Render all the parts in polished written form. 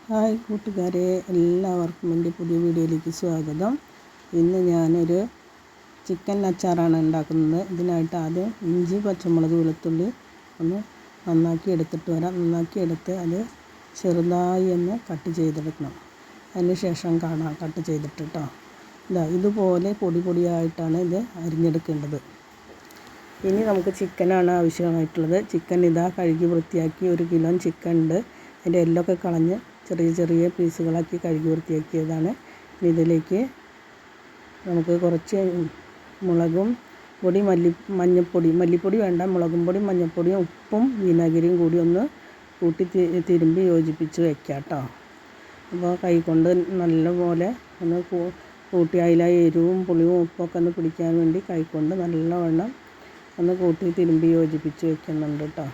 Hi കൂട്ടുകാരെ, എല്ലാവർക്കും എൻ്റെ പുതിയ വീഡിയോയിലേക്ക് സ്വാഗതം. ഇന്ന് ഞാനൊരു ചിക്കൻ അച്ചാറാണ് ഉണ്ടാക്കുന്നത്. ഇതിനായിട്ട് ആദ്യം ഇഞ്ചി, പച്ചമുളക്, വെളുത്തുള്ളി ഒന്ന് നന്നാക്കി എടുത്തിട്ട് വരാം. നന്നാക്കി എടുത്ത് അത് ചെറുതായി ഒന്ന് കട്ട് ചെയ്തെടുക്കണം. അതിന് ശേഷം കാണാം കട്ട് ചെയ്തിട്ട് കേട്ടോ. ഇതുപോലെ പൊടി പൊടിയായിട്ടാണ് ഇത് അരിഞ്ഞെടുക്കേണ്ടത്. ഇനി നമുക്ക് ചിക്കനാണ് ആവശ്യമായിട്ടുള്ളത്. ചിക്കൻ കഴുകി വൃത്തിയാക്കി 1 കിലോ ചിക്കൻ ഉണ്ട്. അതിൻ്റെ എല്ലൊക്കെ കളഞ്ഞ് ചെറിയ ചെറിയ പീസുകളാക്കി കഴുകി വൃത്തിയാക്കിയതാണ്. ഇതിലേക്ക് നമുക്ക് കുറച്ച് മുളകും പൊടി, മല്ലിപ്പൊടി വേണ്ട, മുളകും പൊടി, മഞ്ഞൾപ്പൊടിയും, ഉപ്പും വിനാഗിരിയും കൂടി ഒന്ന് കൂട്ടി തിരുമ്പി യോജിപ്പിച്ച് വയ്ക്കാം കേട്ടോ. അപ്പോൾ കൈകൊണ്ട് നല്ലപോലെ ഒന്ന് കൂട്ടി അതിലെ എരിവും പുളിയും ഉപ്പൊക്കെ ഒന്ന് പിടിക്കാൻ വേണ്ടി കൈകൊണ്ട് നല്ലവണ്ണം ഒന്ന് കൂട്ടി തിരുമ്പി യോജിപ്പിച്ച് വയ്ക്കുന്നുണ്ട് കേട്ടോ.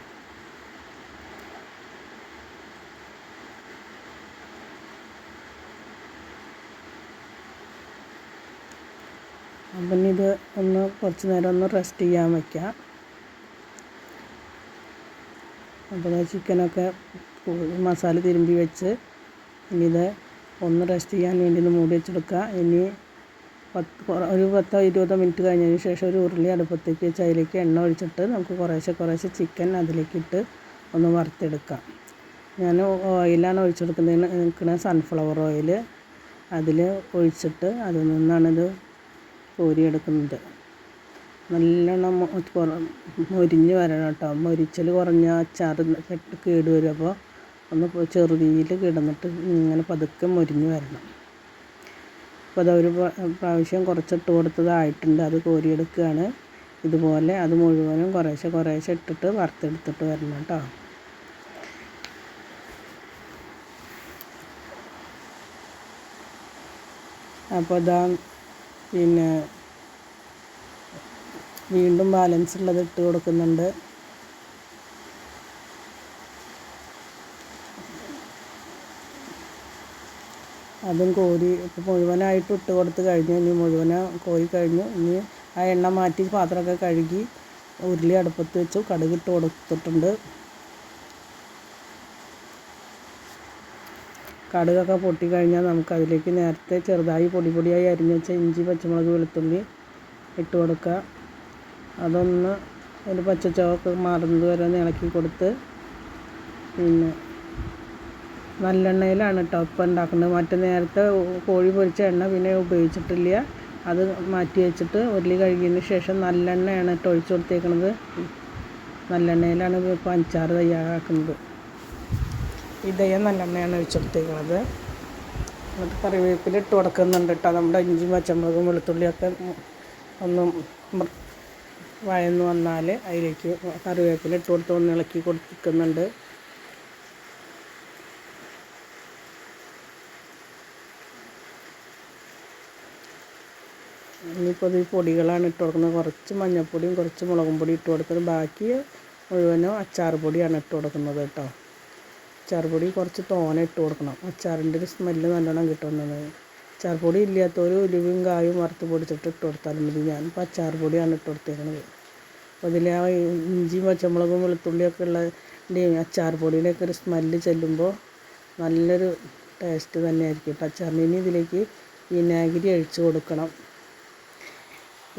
അപ്പം ഇത് കുറച്ച് നേരം ഒന്ന് റെസ്റ്റ് ചെയ്യാൻ വയ്ക്കാം. അപ്പോൾ ചിക്കനൊക്കെ മസാല തിരുമ്പി വെച്ച് ഇനി ഇത് ഒന്ന് റെസ്റ്റ് ചെയ്യാൻ വേണ്ടി ഒന്ന് മൂടി വെച്ചെടുക്കുക. ഇനി ഒരു 10-20 മിനിറ്റ് കഴിഞ്ഞതിന് ശേഷം ഒരു ഉരുളി അടുപ്പത്തേക്ക് വെച്ച് അതിലേക്ക് എണ്ണ ഒഴിച്ചിട്ട് നമുക്ക് കുറേശ്ശെ ചിക്കൻ അതിലേക്കിട്ട് ഒന്ന് വറുത്തെടുക്കാം. ഞാൻ ഓയിലാണ് ഒഴിച്ചെടുക്കുന്നത്, സൺഫ്ലവർ ഓയിൽ. അതിൽ ഒഴിച്ചിട്ട് അതിൽ നിന്നാണിത് കോരിയെടുക്കുന്നത്. നല്ലോണം മൊരിഞ്ഞ് വരണം കേട്ടോ. മൊരിച്ചൽ കുറഞ്ഞ അച്ചാർ കേടുവരും. അപ്പോൾ ഒന്ന് ചെറുതീയിൽ കിടന്നിട്ട് ഇങ്ങനെ പതുക്കെ മൊരിഞ്ഞ് വരണം. അപ്പോൾ അതൊരു പ്രാവശ്യം കുറച്ചിട്ട് കൊടുത്തതായിട്ടുണ്ട്. അത് കോരിയെടുക്കുകയാണ്. ഇതുപോലെ അത് മുഴുവനും കുറേശ്ശെ ഇട്ടിട്ട് വറുത്തെടുത്തിട്ട് വരണം കേട്ടോ. അപ്പോൾ പിന്നെ വീണ്ടും ബാലൻസ് ഉള്ളത് ഇട്ട് കൊടുക്കുന്നുണ്ട്. അതും കോരി ഇപ്പോൾ മുഴുവനായിട്ട് ഇട്ട് കൊടുത്ത് കഴിഞ്ഞു. ഇനി കോരി കഴിഞ്ഞു. ഇനി ആ എണ്ണ മാറ്റി പാത്രമൊക്കെ കഴുകി ഉരുളി അടുപ്പത്ത് വെച്ചു കടുകിട്ട് കൊടുത്തിട്ടുണ്ട്. കടുകൊക്കെ പൊട്ടിക്കഴിഞ്ഞാൽ നമുക്കതിലേക്ക് നേരത്തെ ചെറുതായി പൊടിയായി അരിഞ്ഞ് വെച്ച ഇഞ്ചി, പച്ചമുളക്, വെളുത്തുള്ളി ഇട്ട് കൊടുക്കുക. അതൊന്ന് ഒരു പച്ചച്ചവക്ക് മാറുന്നത് വരെ ഒന്ന് ഇളക്കി കൊടുത്ത്, പിന്നെ നല്ലെണ്ണയിലാണ് കേട്ടോ ഇപ്പം ഉണ്ടാക്കുന്നത്. മറ്റേ നേരത്തെ കോഴി പൊരിച്ച എണ്ണ പിന്നെ ഉപയോഗിച്ചിട്ടില്ല. അത് മാറ്റി വെച്ചിട്ട് ഉരുളി കഴുകിയതിന് ശേഷം നല്ലെണ്ണയാണ് കേട്ടോ ഒഴിച്ച് കൊടുത്തേക്കുന്നത്. നല്ലെണ്ണയിലാണ് ഇപ്പോൾ അച്ചാർ തയ്യാറാക്കുന്നത്. നല്ലെണ്ണയാണ് ഒഴിച്ച് കൊടുത്തേക്കുന്നത്. എന്നിട്ട് കറിവേപ്പില ഇട്ട് കൊടുക്കുന്നുണ്ട് കേട്ടോ. നമ്മുടെ ഇഞ്ചി, പച്ചമുളകും, വെളുത്തുള്ളിയൊക്കെ ഒന്ന് വഴന്ന് വന്നാൽ അതിലേക്ക് കറിവേപ്പില ഇട്ട് കൊടുത്ത് ഒന്ന് ഇളക്കി കൊടുക്കുന്നുണ്ട്. ഇനിയിപ്പോൾ ഈ പൊടികളാണ് ഇട്ട് കൊടുക്കുന്നത്. കുറച്ച് മഞ്ഞൾപ്പൊടിയും കുറച്ച് മുളകും പൊടി ഇട്ട് കൊടുക്കുന്നത്. ബാക്കി മുഴുവനും അച്ചാർ പൊടിയാണ് ഇട്ട് കൊടുക്കുന്നത് കേട്ടോ. അച്ചാർ പൊടി കുറച്ച് തോനെ ഇട്ട് കൊടുക്കണം. അച്ചാറിൻ്റെ ഒരു സ്മെല്ല് നല്ലോണം കിട്ടുന്നത്. അച്ചാർ പൊടി ഇല്ലാത്തവർ ഉലുവയും കായും വറുത്ത് പൊടിച്ചിട്ട് ഇട്ട് കൊടുത്താലും മതി. ഞാനിപ്പോൾ അച്ചാർ പൊടിയാണ് ഇട്ട് കൊടുത്തേക്കുന്നത്. അപ്പോൾ അതിൽ ആ ഇഞ്ചിയും പച്ചമുളകും വെളുത്തുള്ളിയൊക്കെ ഉള്ള അച്ചാർ പൊടിയുടെയൊക്കെ ഒരു സ്മെല്ല് ചെല്ലുമ്പോൾ നല്ലൊരു ടേസ്റ്റ് തന്നെയായിരിക്കും കേട്ടോ അച്ചാറിന്. ഇനി ഇതിലേക്ക് വിനാഗിരി ഒഴിച്ച് കൊടുക്കണം.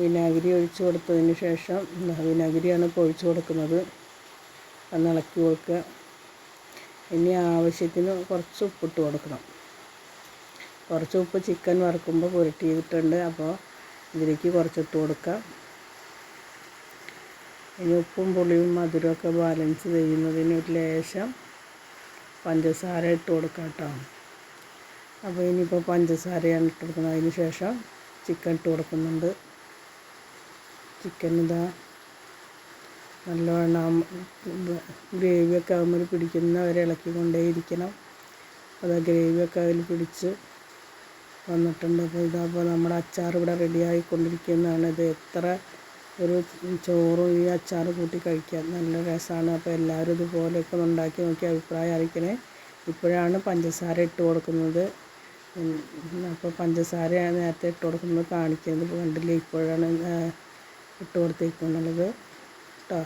വിനാഗിരി ഒഴിച്ച് കൊടുത്തതിന് ശേഷം വിനാഗിരിയാണ് ഇപ്പോൾ ഒഴിച്ച് കൊടുക്കുന്നത്. ഒന്ന് ഇളക്കി കൊടുക്കുക. ഇനി ആവശ്യത്തിന് കുറച്ച് ഉപ്പിട്ട് കൊടുക്കണം. കുറച്ച് ഉപ്പ് ചിക്കൻ വറുക്കുമ്പോൾ പുരട്ടി ചെയ്തിട്ടുണ്ട്. അപ്പോൾ ഇതിലേക്ക് കുറച്ചിട്ട് കൊടുക്കാം. ഇനി ഉപ്പും പുളിയും മധുരമൊക്കെ ബാലൻസ് ചെയ്യുന്നതിന് ഒരു ലേശം പഞ്ചസാര ഇട്ട് കൊടുക്കാം കേട്ടോ. അപ്പോൾ ഇനിയിപ്പോൾ പഞ്ചസാരയാണ് ഇട്ട് കൊടുക്കുന്നത്. അതിന് ശേഷം ചിക്കൻ ഇട്ട് കൊടുക്കുന്നുണ്ട്. ചിക്കൻ നല്ലവണ്ണം ഗ്രേവിയൊക്കെ ആകുമ്പോൾ പിടിക്കുന്നവരെ ഇളക്കിക്കൊണ്ടേയിരിക്കണം. അത് ഗ്രേവിയൊക്കെ അതിൽ പിടിച്ച് വന്നിട്ടുണ്ട്. അപ്പോൾ നമ്മുടെ അച്ചാർ ഇവിടെ റെഡിയായിക്കൊണ്ടിരിക്കുന്നതാണ്. ഇത് എത്ര ഒരു ചോറും ഈ അച്ചാർ കൂട്ടി കഴിക്കാൻ നല്ല രസമാണ്. അപ്പോൾ എല്ലാവരും ഇതുപോലെയൊക്കെ ഉണ്ടാക്കി നോക്കി അഭിപ്രായം അറിയിക്കണേ. ഇപ്പോഴാണ് പഞ്ചസാര ഇട്ട് കൊടുക്കുന്നത്. അപ്പോൾ പഞ്ചസാര നേരത്തെ ഇട്ട് കൊടുക്കുന്നത് കാണിക്കുന്നത് കണ്ടില്ലേ. ഇപ്പോഴാണ് ഇട്ട് കൊടുത്തേക്കുന്നുള്ളത് കേട്ടോ.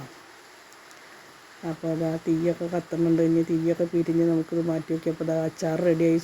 അപ്പോൾ അതാ തീയൊക്കെ കത്തുന്നുണ്ട്. ഇനി തീയൊക്കെ പിരിഞ്ഞ് നമുക്കിത് മാറ്റി വയ്ക്കാം. അപ്പോൾ അതാ അച്ചാർ റെഡിയായി.